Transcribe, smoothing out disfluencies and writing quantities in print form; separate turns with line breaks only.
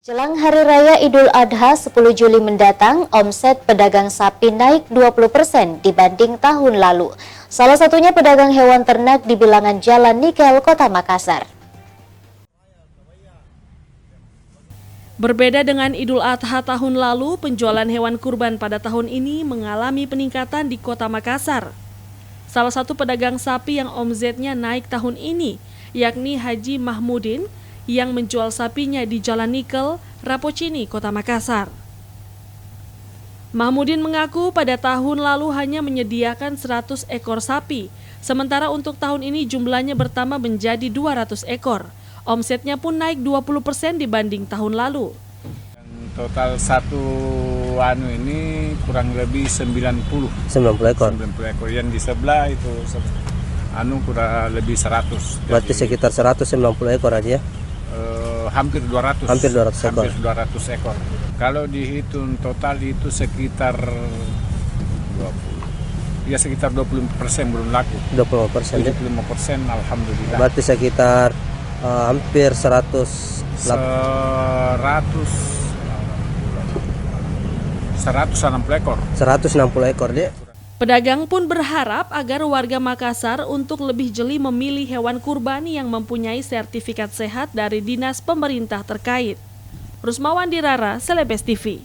Jelang Hari Raya Idul Adha 10 Juli mendatang, omset pedagang sapi naik 20% dibanding tahun lalu. Salah satunya pedagang hewan ternak di bilangan Jalan Nikel, Kota Makassar.
Berbeda dengan Idul Adha tahun lalu, penjualan hewan kurban pada tahun ini mengalami peningkatan di Kota Makassar. Salah satu pedagang sapi yang omsetnya naik tahun ini, yakni Haji Mahmudin, yang menjual sapinya di Jalan Nikel, Rapocini, Kota Makassar. Mahmudin mengaku pada tahun lalu hanya menyediakan 100 ekor sapi, sementara untuk tahun ini jumlahnya bertambah menjadi 200 ekor. Omsetnya pun naik 20% dibanding tahun lalu.
Total satu ini kurang lebih 90 ekor. 90 ekor. Yang di sebelah itu kurang lebih 100.
Berarti
jadi,
sekitar 190 ekor aja ya?
Hampir 200.
Hampir 200 ekor.
Hampir 200 ekor. Kalau dihitung total itu sekitar 20. Ya sekitar 20% belum laku.
20% ya?
75% alhamdulillah.
Berarti sekitar hampir 160
ekor.
160 ekor dia.
Pedagang pun berharap agar warga Makassar untuk lebih jeli memilih hewan kurban yang mempunyai sertifikat sehat dari dinas pemerintah terkait. Rusmawan Dirara, Celebes TV.